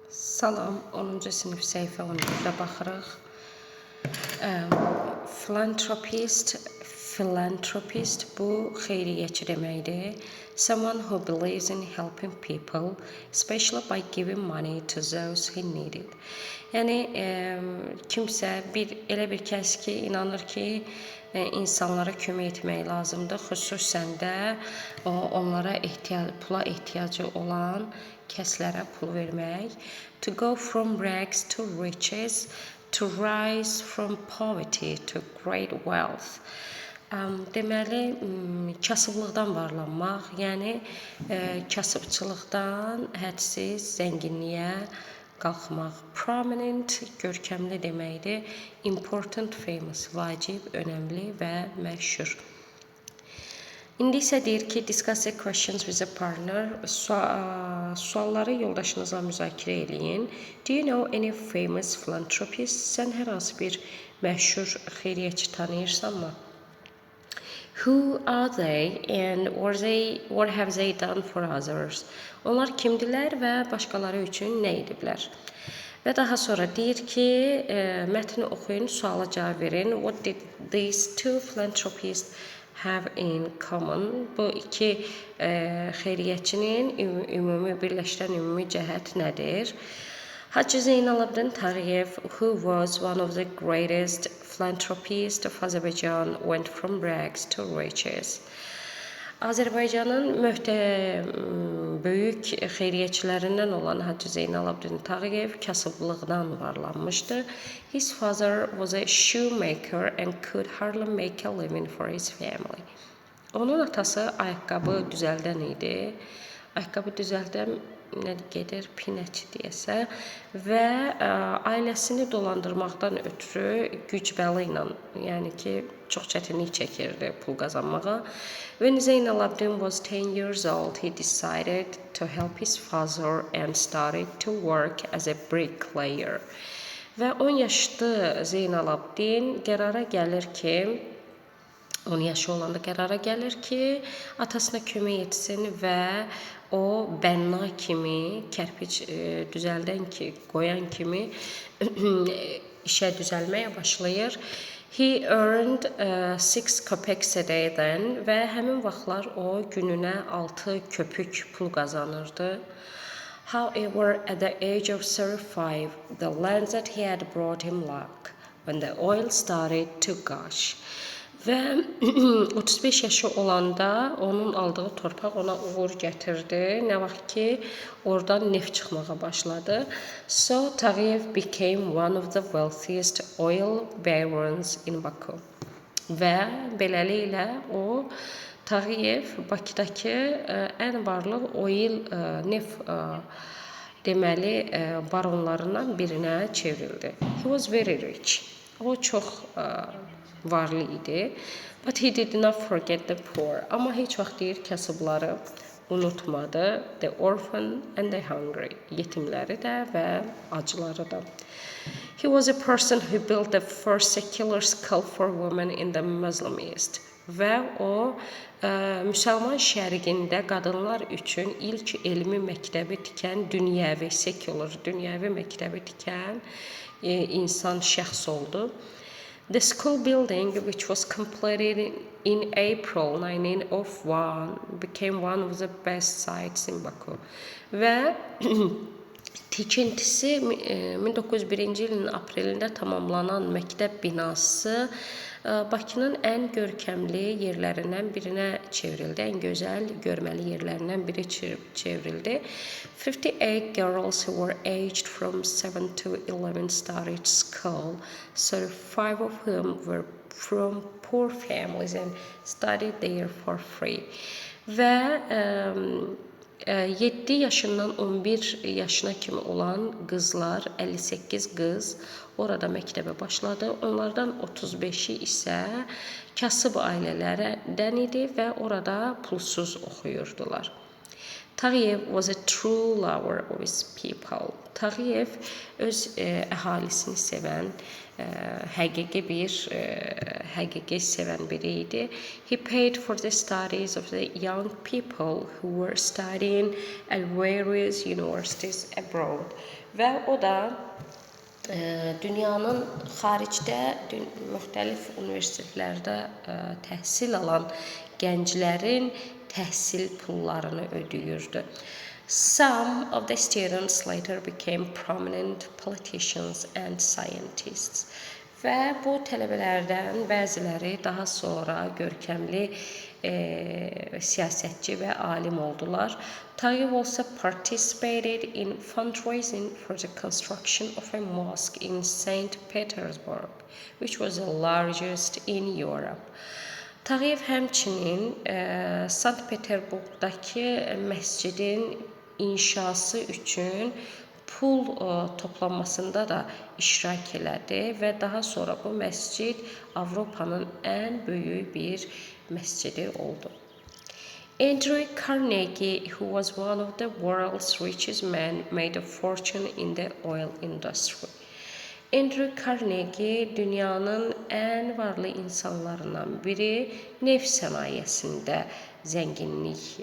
Salam, 10-cu sinif səhifə 14-də baxırıq. Philanthropist bu xeyriyyəçi deməkdir. Someone who believes in helping people, especially by giving money to those who need it. Yəni kimsə elə bir kəs ki, inanır ki, insanlara kömək etmək lazımdır, xüsusən də onlara pula ehtiyacı olan kəslərə pul vermək. To go from rags to riches, to rise from poverty to great wealth. Deməli, kasıblıqdan varlanmaq, yəni kasıbçılıqdan hədsiz zənginliyə qalxmaq. Prominent, görkəmli deməkdir. Important, famous, vacib, önəmli və məşhur. İndi isə deyir ki, discuss the questions with a partner. Sualları yoldaşınızla müzakirə eləyin. Do you know any famous philanthropist? Sən hər hansı bir məşhur xeyriyyəçi tanıyırsanmı? Who are they and what have they done for others? Onlar kimdilər və başqaları üçün nə ediblər? Və daha sonra deyir ki, mətni oxuyun, suala cavab verin. What did these two philanthropists have in common? Bu iki xeyriyyəçinin birləşdirən ümumi cəhət nədir? Hacı Zeynalabdin Tağıyev, who was one of the greatest philanthropists of Azerbaijan, went from rags to riches. Azərbaycanın böyük xeyriyyəçilərindən olan Hacı Zeynalabdin Tağıyev kasıblıqdan varlanmışdı. His father was a shoemaker and could hardly make a living for his family. Onun atası ayaqqabı düzəldən idi. Ayaqqabı düzəldən gedir, pinəçi deyəsə və ailəsini dolandırmaqdan ötürü güc bəla ilə, yəni ki, çox çətinlik çəkirdi pul qazanmağa. When Zeynalabdin was 10 years old, he decided to help his father and started to work as a bricklayer. Və 10 yaşlı Zeynalabdin qərara gəlir ki, 10 yaşı olanda qərara gəlir ki, atasına kömək etsin və o bənna kimi, kərpic düzəldən ki, qoyan kimi işə düzəlməyə başlayır. He earned 6 kopecks a day then və həmin vaxtlar o gününə 6 köpük pul qazanırdı. However, at the age of 35, the land that he had brought him luck when the oil started to gush. Və 35 yaşı olanda onun aldığı torpaq ona uğur gətirdi. Nə vaxt ki, oradan neft çıxmağa başladı. So Tağıyev became one of the wealthiest oil barons in Baku. Və beləliklə o Tağıyev Bakıdakı ən varlı neft deməli baronlarından birinə çevrildi. He was very rich. O çox varlı idi. But he did not forget the poor. Amma heç vaxt deyir kasıbları unutmadı. The orphan and the hungry. Yetimləri də və acıları da. He was a person who built the first secular school for women in the Muslim East. Və o müsəlman şərqində qadınlar üçün ilk elmi məktəbi tikən dünyəvi məktəbi tikən insan şəxs oldu. The school building, which was completed in April 1901, became one of the best sites in Baku. Və tikintisi 1901-ci ilin aprelində tamamlanan məktəb binası Bakının ən görkəmli yerlərindən birinə çevrildi. Ən gözəl, görməli yerlərindən biri çevrildi. 58 girls who were aged from 7 to 11 started school. 35 of whom were from poor families and studied there for free. Və 7 yaşından 11 yaşına kimi olan qızlar, 58 qız orada məktəbə başladı. Onlardan 35-i isə kasıb ailələrdən idi və orada pulsuz oxuyurdular. Tağıyev was a true lover of his people. Tağıyev öz əhalisini sevən, həqiqi sevən biri idi. He paid for the studies of the young people who were studying at various universities abroad. Və o da dünyanın xaricdə müxtəlif universitetlərdə təhsil alan gənclərin təhsil pullarını ödəyirdi. Some of the students later became prominent politicians and scientists. Və bu tələbələrdən bəziləri daha sonra görkəmli siyasətçi və alim oldular. Tağıyev also participated in fundraising for the construction of a mosque in St. Petersburg, which was the largest in Europe. Tağıyev həmçinin Sankt Peterburqdakı məscidin inşası üçün pul toplanmasında da iştirak elədi və daha sonra bu məscid Avropanın ən böyük bir məscidi oldu. Andrew Carnegie, who was one of the world's richest men, made a fortune in the oil industry. Andrew Carnegie dünyanın ən varlı insanlarından biri, neft sənayesində zənginlik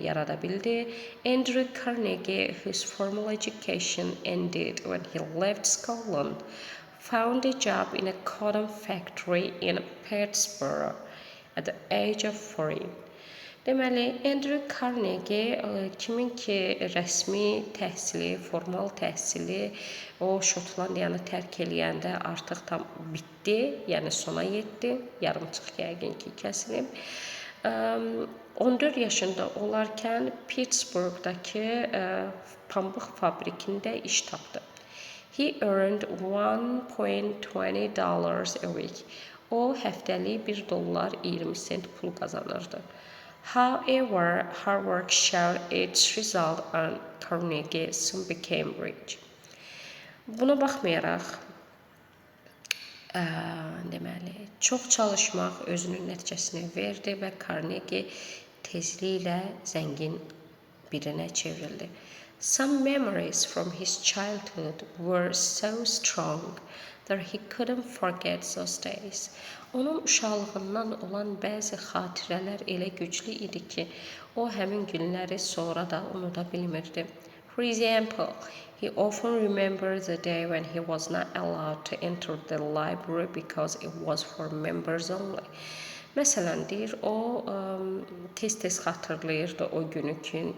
yarada bildi. Andrew Carnegie, whose formal education ended when he left Scotland, found a job in a cotton factory in Pittsburgh at the age of 40. Deməli, Andrew Carnegie kimin ki rəsmi təhsili, formal təhsili o Şotlandiyanı tərk eləyəndə artıq tam bitdi, yəni sona yetdi, yarımçıq yəqin ki kəsilib. 14 yaşında olarkən Pittsburgh'dakı pambıq fabrikində iş tapdı. He earned $1.20 a week. O həftəlik $1.20 pul qazanırdı. However, hard work showed its result and Carnegie soon became rich. Buna baxmayaraq, deməli, çox çalışmaq özünün nəticəsini verdi və Carnegie tezliklə zəngin birinə çevrildi. Some memories from his childhood were so strong that he couldn't forget those days. Onun uşaqlığından olan bəzi xatirələr elə güclü idi ki, o həmin günləri sonra da unuda bilmirdi. For example, he often remembered the day when he was not allowed to enter the library because it was for members only. Məsələn, deyir, o tez-tez xatırlayırdı o günü ki,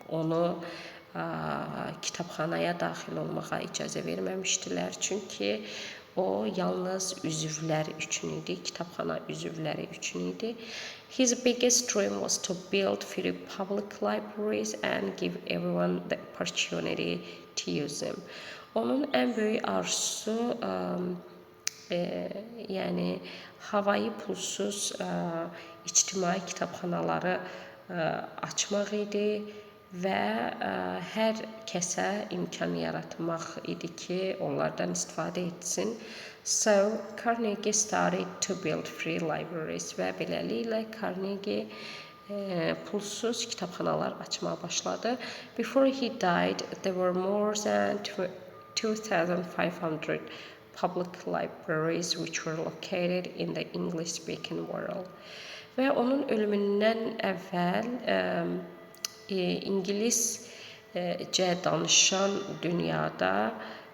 onu kitabxanaya daxil olmağa icazə verməmişdilər. Çünki o yalnız üzvlər üçün idi, kitabxana üzvləri üçün idi. His biggest dream was to build free public libraries and give everyone the opportunity to use them. Onun ən böyük arzusu yəni havayı pulsuz ictimai kitabxanaları açmaq idi və hər kəsə imkan yaratmaq idi ki, onlardan istifadə etsin. So, Carnegie started to build free libraries və beləliklə Carnegie pulsuz kitabxanalar açmağa başladı. Before he died, there were more than 2,500 public libraries which were located in the English-speaking world. Və onun ölümündən əvvəl İngiliscə danışan dünyada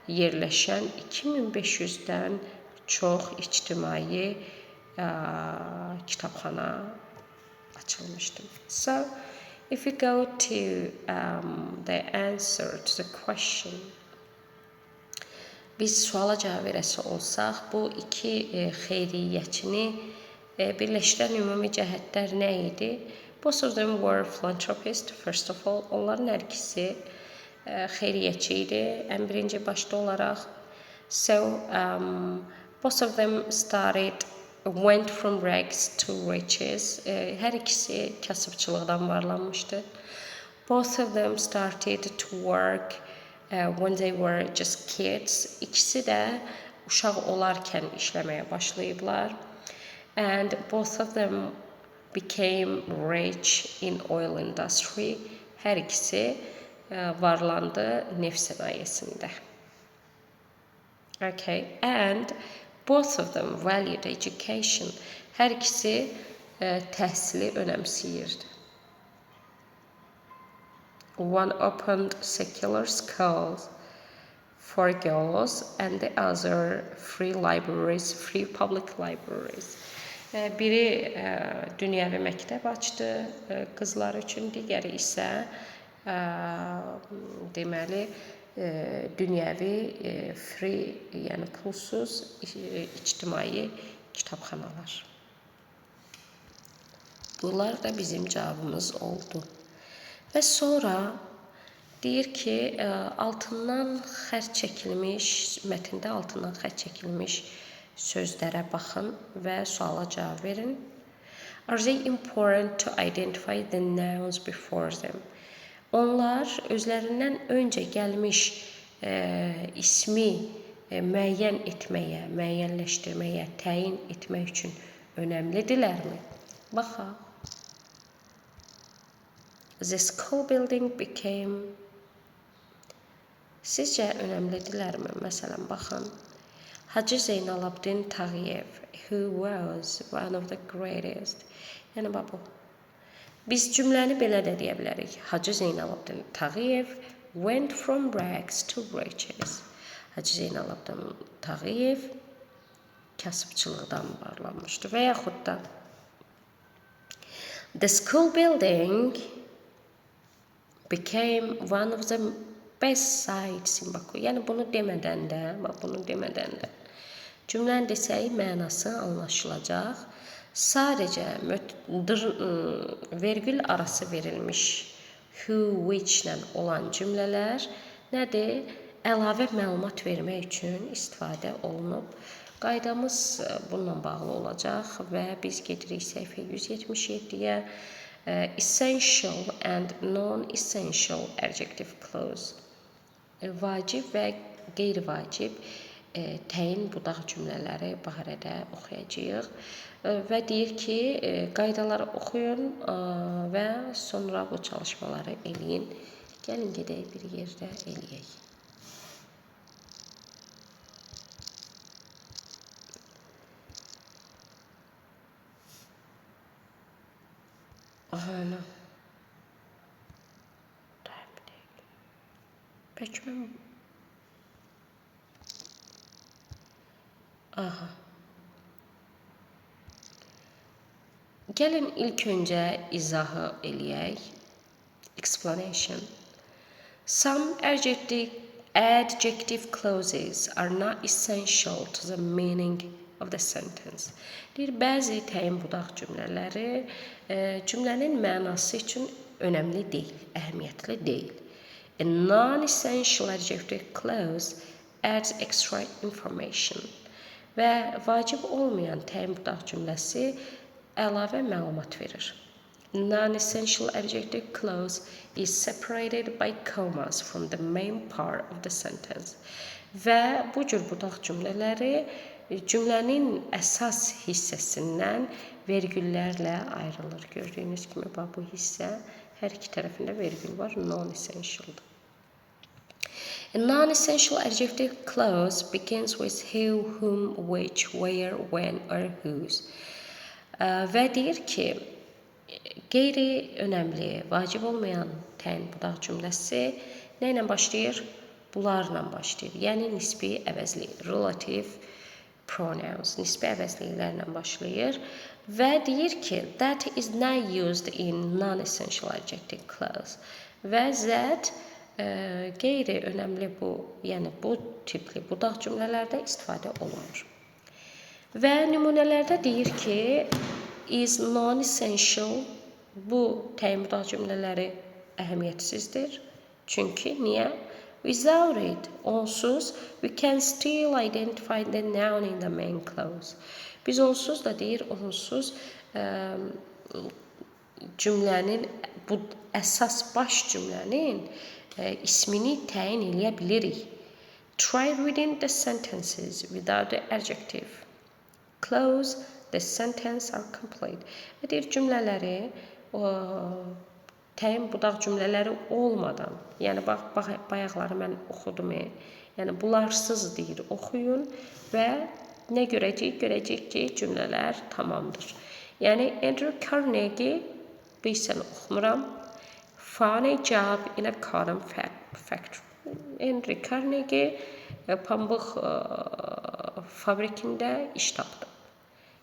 yerləşən 2500-dən çox ictimai kitabxana açılmışdı. So, if you go to the answer to the question, biz suala cavab verəsi olsaq, bu iki xeyriyyəçini birləşdirən ümumi cəhətlər nə idi? Both of them were philanthropists, first of all. Onların hər ikisi xeyriyyəçi idi, ən birinci başda olaraq. So, both of them went from rags to riches. Hər ikisi kasıbçılıqdan varlanmışdı. Both of them started to work when they were just kids. İkisi də uşaq olarkən işləməyə başlayıblar. And both of them became rich in oil industry. Hər ikisi varlandı neft sənayesində. Okay, and both of them valued education. Hər ikisi təhsili önəmsəyirdi. One opened secular schools for girls and the other free public libraries. Biri dünyəvi məktəb açdı qızlar üçün, digəri isə deməli dünyəvi free, yəni pulsuz ictimai kitabxanalar. Bunlar da bizim cavabımız oldu. Və sonra deyir ki, altından xətt çəkilmiş, mətndə altından xətt çəkilmiş sözlərə baxın və suala cavab verin. Are they important to identify the nouns before them? Onlar özlərindən öncə gəlmiş ismi müəyyən etməyə, müəyyənləşdirməyə, təyin etmək üçün önəmlidirlərmi? Baxaq. The school building became. Sizcə önəmlidirlərmi? Məsələn, baxın. Hacı Zeynalabdin Tağıyev, who was one of the greatest. Yəni, bu. Biz cümləni belə də deyə bilərik. Hacı Zeynalabdin Tağıyev went from rags to riches. Hacı Zeynalabdin Tağıyev kasıbçılıqdan varlanmışdı. Və yaxud da the school building became one of the best sites in Baku. Yəni, bunu demədən də, cümləni desək, mənası anlaşılacaq. Sadəcə vergül arası verilmiş who, which ilə olan cümlələr nədir? Əlavə məlumat vermək üçün istifadə olunub. Qaydamız bununla bağlı olacaq və biz gedirik səhifə 177-yə. Essential and non-essential adjective clause. Vacib və qeyri-vacib təyin budaq cümlələri barədə oxuyacağıq. Və deyir ki, qaydaları oxuyun və sonra bu çalışmaları eləyin. Gəlin gedək bir yerdə eləyək. Aha. Peki mən... Aha. Gəlin ilk öncə izahı eləyək. Explanation. Some adjective clauses are not essential to the meaning of the sentence. Deyir, bəzi təyin budaq cümlələri cümlənin mənası üçün önəmli deyil, əhəmiyyətli deyil. A non-essential adjective clause adds extra information. Və vacib olmayan təyin budaq cümləsi əlavə məlumat verir. Non-essential adjective clause is separated by commas from the main part of the sentence. Və bu cür budaq cümlələri cümlənin əsas hissəsindən vergüllərlə ayrılır. Gördüyünüz kimi bu hissə hər iki tərəfində vergül var, non-essentialdır. A non-essential adjective clause begins with who, whom, which, where, when or whose. Və deyir ki, qeyri-önəmli, vacib olmayan təyin budaq cümləsi nə ilə başlayır? Bunlarla başlayır. Yəni, nisbi əvəzli, relative pronouns, nisbi əvəzliklərlə başlayır. Və deyir ki, that is not used in non-essential adjective clause. Və that qeyri-önəmli yəni bu tipli budaq cümlələrdə istifadə olunur. Və nümunələrdə deyir ki, is non-essential, bu təyin budaq cümlələri əhəmiyyətsizdir. Çünki niyə? Without it, onsuz, we can still identify the noun in the main clause. Biz onsuz da deyir, onsuz cümlənin, bu əsas baş cümlənin ismini təyin eləyə bilirik. Try reading the sentences without the adjective clause. The sentence are complete. Və deyir, cümlələri təyin budaq cümlələri olmadan, yəni bayaqları mən oxudum. Yəni bularsız deyir, oxuyun və nə görəcəyik? Görəcəyik ki, cümlələr tamamdır. Yəni Andrew Carnegie, bu hissəni oxumuram. Found a job in a cotton factory. Andrew Carnegie pambıq fabrikində iş tapdı.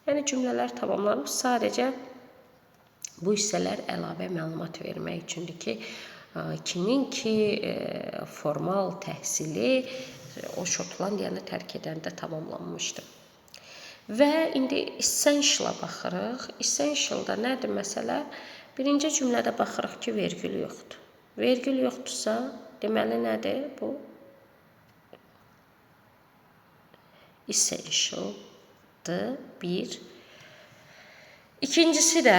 Yəni cümlələr tamamlanıb, sadəcə bu hissələr əlavə məlumat vermək üçündür ki, kimin ki formal təhsili o Şotlandiyanı tərk edəndə tamamlanmışdı. Və indi essential-a baxırıq. Essential-da nədir məsələ? Birinci cümlədə baxırıq ki, vergül yoxdur. Vergül yoxdursa, deməli nədir bu? Essential-dır, bir. İkincisi də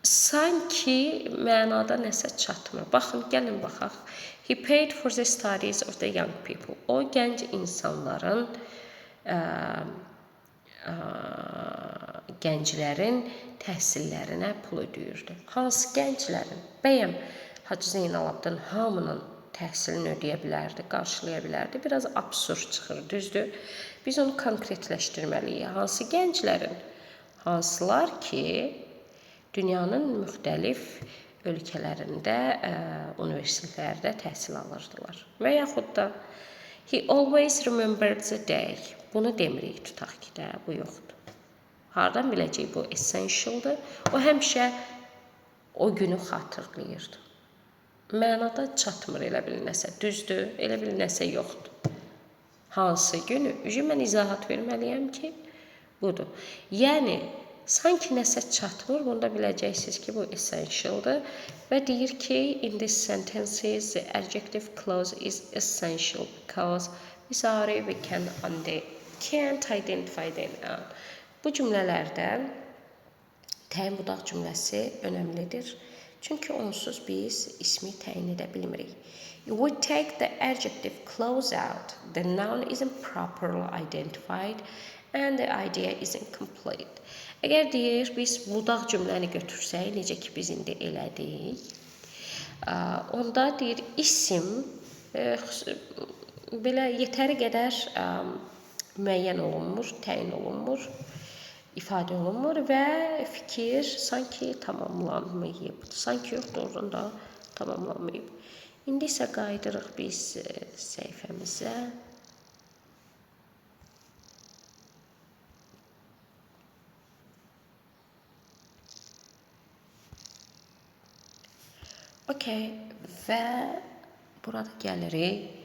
sanki mənada nəsə çatmır. Baxın, gəlin baxaq. He paid for the studies of the young people. O gənc insanların, gənclərin təhsillərinə pul ödəyirdi. Hansı gənclərin? Bəyəm Hacı Zeynalabdin hamının təhsilini ödəyə bilərdi, qarşılaya bilərdi. Biraz absurd çıxır, düzdür? Biz onu konkretləşdirməliyik. Hansı gənclərin? Hansılar ki, dünyanın müxtəlif ölkələrində, universitetlərdə təhsil alırdılar. Və yaxud da he always remembered the day. Bunu demirik, tutaq ki də, bu yoxdur. Hardan biləcək bu essentialdır? O həmişə o günü xatırlayırdı. Mənada çatmır elə bil nəsə, düzdür, elə bil nəsə yoxdur. Hansı günü? Mən izahat verməliyəm ki, budur. Yəni, sanki nəsə çatmır, bunda biləcəksiniz ki, bu essentialdır. Və deyir ki, in this sentences, the adjective clause is essential because without it we can't identify them. Bu cümlələrdə təyin budaq cümləsi önəmlidir. Çünki onsuz biz ismi təyin edə bilmirik. If we take the adjective clause out, the noun isn't properly identified and the idea isn't complete. Əgər deyir, biz budaq cümləni götürsək, necə ki biz indi elədik, onda deyir, isim belə yetəri qədər müəyyən olunmur, təyin olunmur, ifadə olunmur və fikir sanki tamamlanmayıb. Sanki yox, doğrudan da tamamlanmayıb. İndi isə qayıdırıq biz səhifəmizə. Okay, və burada gəlirik.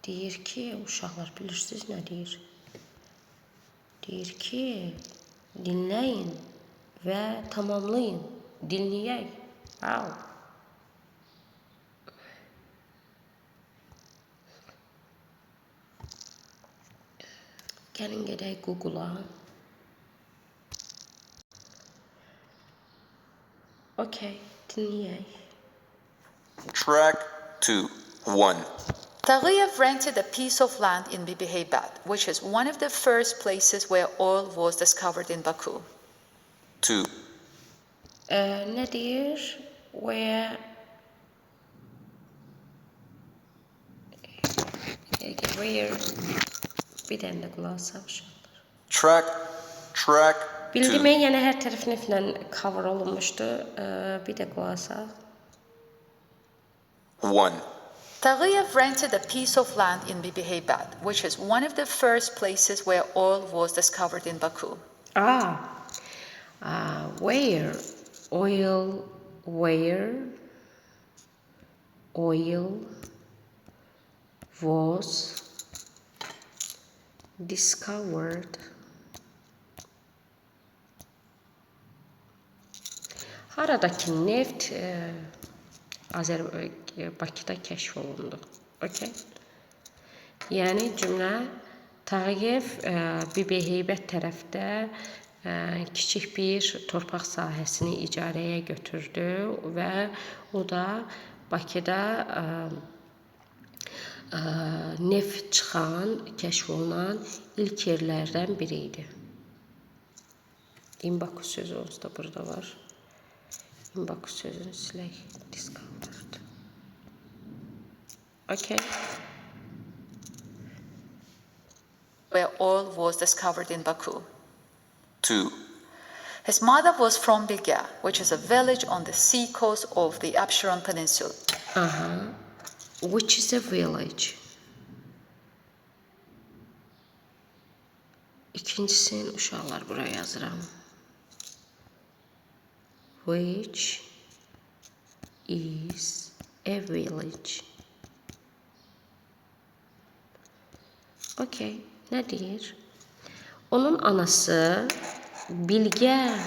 Deyir ki, uşaqlar bilirsiniz nə deyir? Deyir ki, dinləyin və tamamlayın. Dinləyək. Gəlin gedək Google-a. Okay, dinləyək. Track 2, 1. Taghiyev rented a piece of land in Bibiheybad, which is one of the first places where oil was discovered in Baku. 2. Nə deyir? Where bir dənə də qulaq asaq. Track 2. Bildim, yəni hər tərəfinə cover olunmuşdu. Bir də qulaq asaq. 1. Taghiyev rented a piece of land in Bibiheybad, which is one of the first places where oil was discovered in Baku. Where oil was discovered. Haradakı neft Bakıda kəşf olundu. Okay. Yəni cümlə Tağıyev Bibiheybət tərəfdə kiçik bir torpaq sahəsini icarəyə götürdü və o da Bakıda neft çıxan, kəşf olunan ilk yerlərdən biri idi. İmbaku sözü onsuz da burada var. İmbaku sözünü silək. Discovered. Okay. Where oil was discovered in Baku. 2. His mother was from Bilga, which is a village on the sea coast of the Absheron Peninsula. Which is a village. İkincisini uşaqlar buraya yazıram. Which is a village. Okay, ne deyir? Onun anası Bilgə,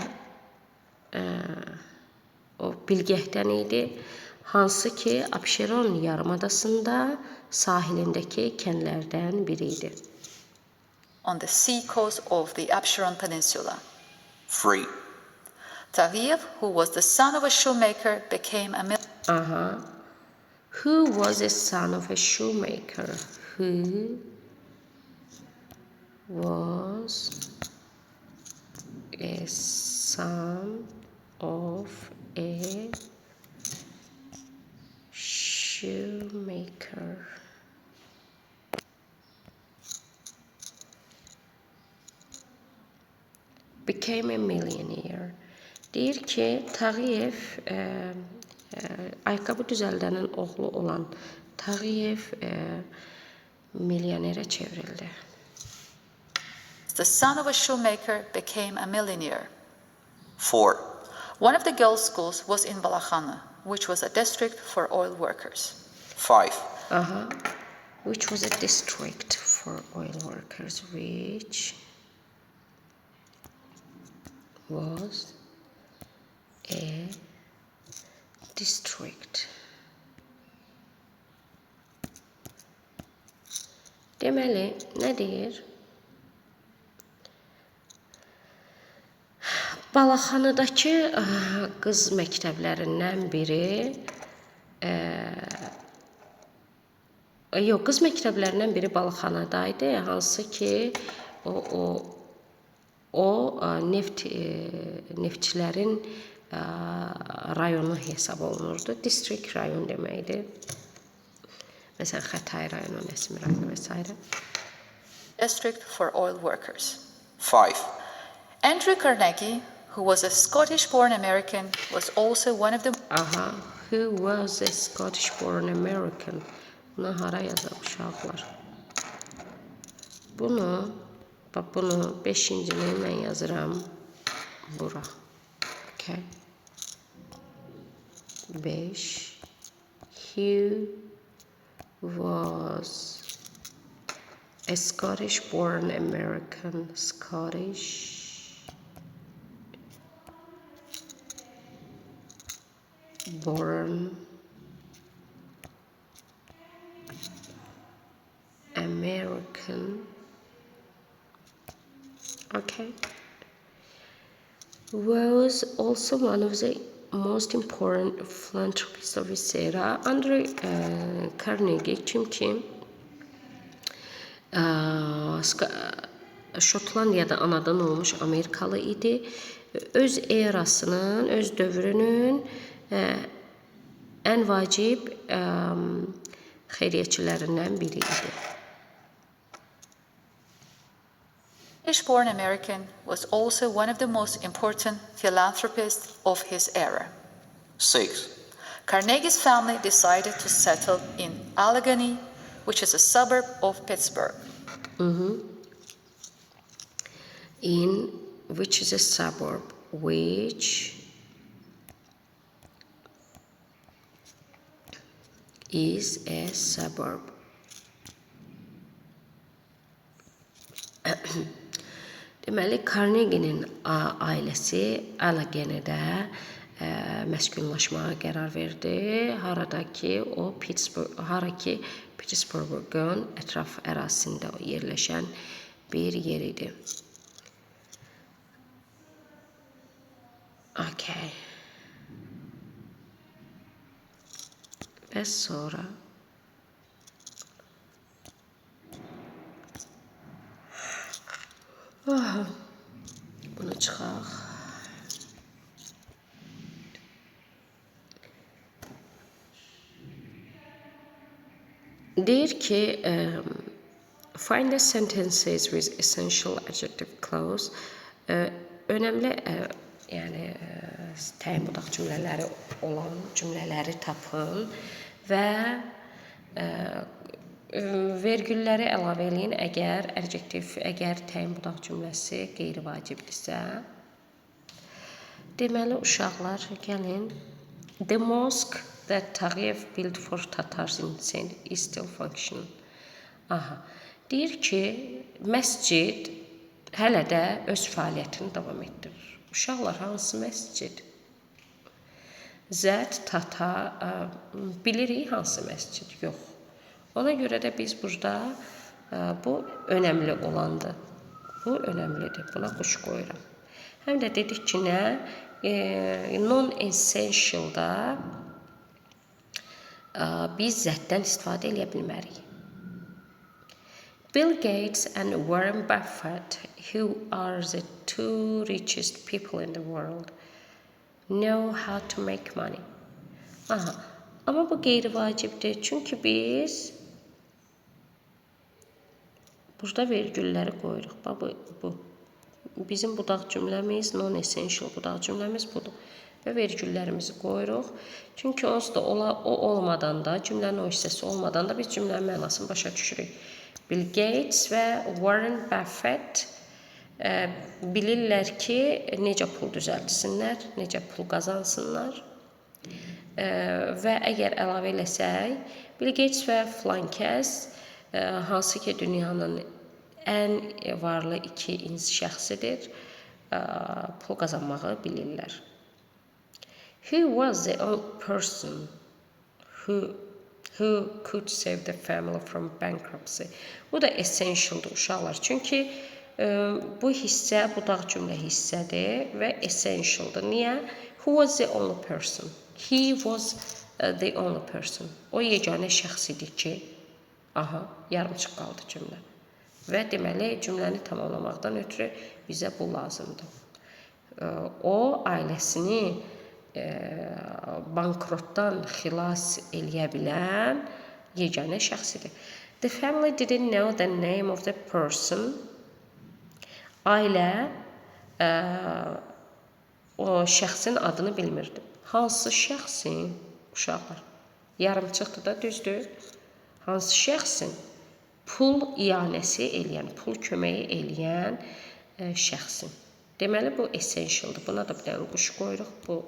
o Bilgəhdən idi, hansı ki Abşeron yarımadasında sahilindəki kəndlərdən biri idi. On the sea coast of the Absheron Peninsula. 3. Taghib, who was the son of a shoemaker, became a Who was a son of a shoemaker? Who was a son of a shoemaker? Became a millionaire. Deyir ki, Tağıyev ayaqqabı düzəldənin oğlu olan Tağıyev milyonerə çevrildi. The son of a shoemaker became a millionaire. 4. One of the girls' schools was in Balakhana, which was a district for oil workers. 5. Which was a district for oil workers, which was a district. Deməli, nə deyir? Balaxanadakı qız məktəblərindən biri qız məktəblərindən biri Balaxanadaydı, hansı ki o neftçilərin rayonu hesab olunurdu. District rayon deməkdir. Məsələn, Xətay rayonu, Nəsim rayonu və s. District for oil workers. 5. Andrew Carnegie, who was a Scottish-born American, was also one of the Who was a Scottish-born American? Buna hara yazaq uşaqlar? Bunu 5-cini mən yazıram bura. Okay. 5. He was a Scottish-born American. Scottish-born American. Okay. Was also one of the most important philanthropists of his era. Andrew Carnegie, çünki Şotlandiyada anadan olmuş Amerikalı idi. Öz erasının, öz dövrünün ən vacib xeyriyyətçilərindən biri idi. British-born American was also one of the most important philanthropists of his era. 6. Carnegie's family decided to settle in Allegheny, which is a suburb of Pittsburgh. Which is a suburb, which is a suburb. Deməli, Carnegie'nin ailəsi Allegheny'də məskunlaşmağa qərar verdi. Pittsburgh'un ətraf ərazisində yerləşən bir yer idi. Okay. Və sonra bunu çıxaq. Deyir ki, find the sentences with essential adjective clause. Önəmli, yəni təyin budaq cümlələri olan cümlələri tapın və vergülləri əlavə eləyin əgər təyin budaq cümləsi qeyri-vacibdirsə. Deməli, uşaqlar, gəlin. The mosque that Tağıyev built for Tatars in Sindh is still functioning. Aha. Deyir ki, məscid hələ də öz fəaliyyətini davam etdirir. Uşaqlar, hansı məscid? Zət, Tatar, bilirik hansı məscid? Yox. Ona görə də biz burada bu önəmli olandır. Bu önəmlidir. Buna xuş qoyuram. Həm də dedik ki, nə? Non-essentialda biz zətdən istifadə edə bilmərik. Bill Gates and Warren Buffett, who are the two richest people in the world, know how to make money. Aha. Amma bu qeyri-vacibdir. Çünki biz burada vergülləri qoyuruq. Bu. Bizim budaq cümləmiz, non-essential budaq cümləmiz budur. Və vergüllərimizi qoyuruq. Çünki onsuz da o olmadan da, cümlənin o hissəsi olmadan da biz cümlənin mənasını başa düşürük. Bill Gates və Warren Buffett bilirlər ki, necə pul düzəltsinlər, necə pul qazansınlar. Və əgər əlavə eləsək, Bill Gates və filan kəs, hansı ki dünyanın ən varlı iki şəxsidir, pul qazanmağı bilirlər. Who was the only person who could save the family from bankruptcy? Bu da essentialdır uşaqlar. Çünki bu hissə, budaq cümlə hissədir və essentialdır. Niyə? Who was the only person? He was the only person. O yeganə şəxs idi ki, yarımçıq qaldı cümlə. Və deməli, cümləni tamamlamaqdan ötürü bizə bu lazımdır. O, ailəsini bankrotdan xilas eləyə bilən yeganə şəxsidir. The family didn't know the name of the person. Ailə o şəxsin adını bilmirdi. Hansı şəxsin? Uşaqlar. Yarımçıqdır da, düzdür. Hansı şəxsin? Pul iyanəsi eləyən, pul köməyi eləyən şəxsin. Deməli, bu essentialdır. Buna da bir dənə quş qoyuruq. Bu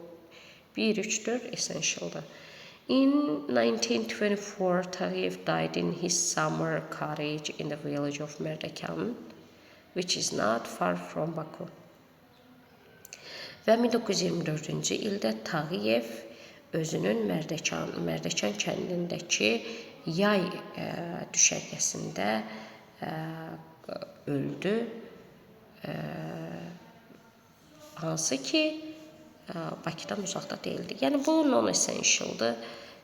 1, 3, 4 essentialdır. In 1924, Tağıyev died in his summer cottage in the village of Merdekan, which is not far from Baku. Və 1924-cü ildə Tağıyev özünün Mərdəkan kəndindəki yay düşərgəsində öldü. Hansı ki, Bakıdan uzaqda deyildi. Yəni, bu non-essentialdır.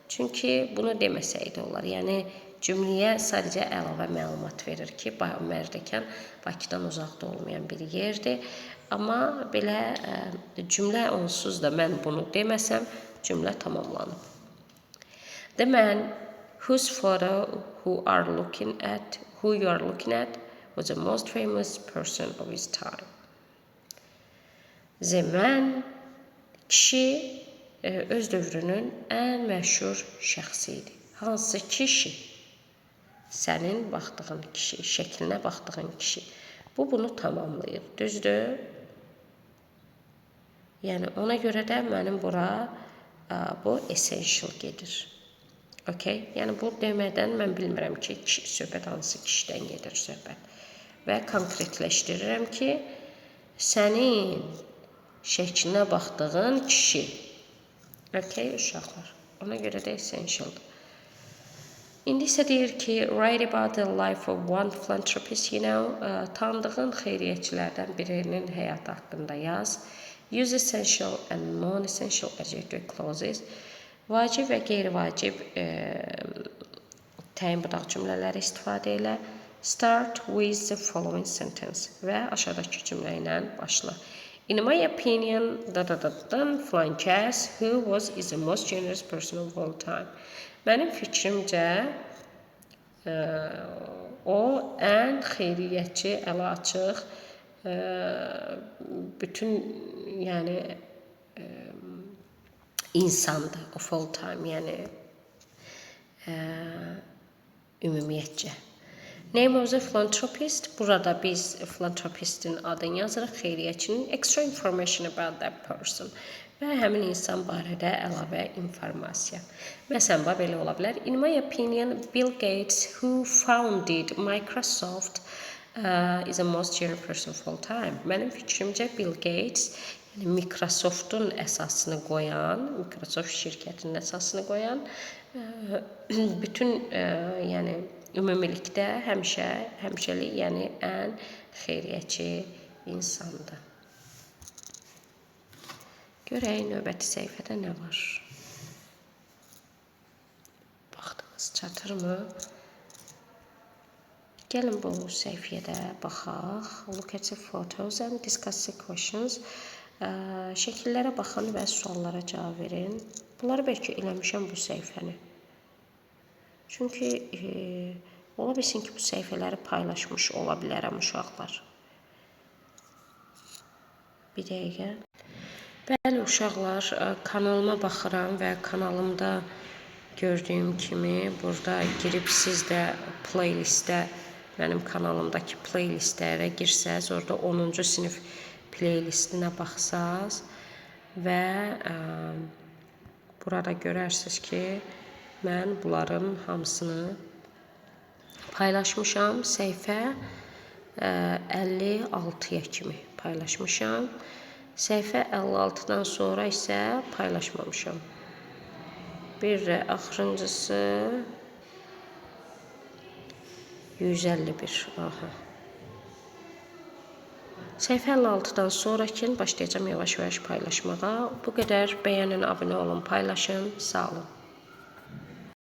Çünki bunu deməsəydi olar. Yəni, cümləyə sadəcə əlavə məlumat verir ki, Mərdəkan Bakıdan uzaqda olmayan bir yerdir. Amma belə cümlə onsuz da mən bunu deməsəm, cümlə tamamlanıb. The man whose photo you are looking at was the most famous person of his time. The man, kişi öz dövrünün ən məşhur şəxsi idi. Hansı kişi? Sənin baxdığın kişi, şəklinə baxdığın kişi. Bu, bunu tamamlayır, düzdür? Yəni, ona görə də mənim bura bu essential gedir. Okay? Yəni, bu demədən mən bilmirəm ki, söhbət hansı kişidən gedir söhbət. Və konkretləşdirirəm ki, sənin şəklinə baxdığın kişi. Okay, uşaqlar. Ona görə də essentialdır. İndi isə deyir ki, write about the life of one philanthropist, tanıdığın xeyriyyətçilərdən birinin həyatı haqqında yaz. Use essential and non-essential adjective clauses. Vacib və qeyri-vacib təyin budaq cümlələri istifadə elə. Start with the following sentence və aşağıdakı cümlə ilə başla. In my opinion, filan kəs who is the most generous person of all time. Mənim fikrimcə, O ən xeyriyyətçi, əli açıq, bütün yəni insandır of all time, yəni ümumiyyətcə. Name of the philanthropist. Burada biz philanthropistin adını yazırıq, xeyriyyətçinin. Extra information about that person. Və həmin insan barədə əlavə informasiya. Məsələn, belə ola bilər. In my opinion, Bill Gates, who founded Microsoft, is the most generous person of all time. Mənim fikrimcə Bill Gates, yəni Microsoftun əsasını qoyan, Microsoft şirkətinin əsasını qoyan, bütün yəni ümumilikdə həmişəlik, yəni ən xeyriyyətçi insandır. Görək növbəti səhifədə nə var? Vaxtımız çatırmı? Gəlin bu səhifəyə də baxaq. Look at the photos and discuss the questions. Şəkillərə baxın və suallara cavab verin. Bunları bəlkə eləmişəm bu səhifəni. Çünki ola bilsin ki, bu səhifələri paylaşmış ola bilərəm uşaqlar. Bir dəqiqə. Bəli, uşaqlar, kanalıma baxıram və kanalımda gördüyüm kimi burada girib siz də playlistə, mənim kanalımdakı playlistlərə girsəz, orada 10-cu sinif playlistinə baxsaz və burada görərsiniz ki, mən bunların hamısını paylaşmışam. Səhifə 56-ya kimi paylaşmışam. Səhifə 56-dan sonra isə paylaşmamışam. Bir də axırıncısı 151. Aha. Səhifə 56-dan sonrakini başlayacağım yavaş-yavaş paylaşmağa. Bu qədər. Bəyənin, abunə olun, paylaşın. Sağ olun.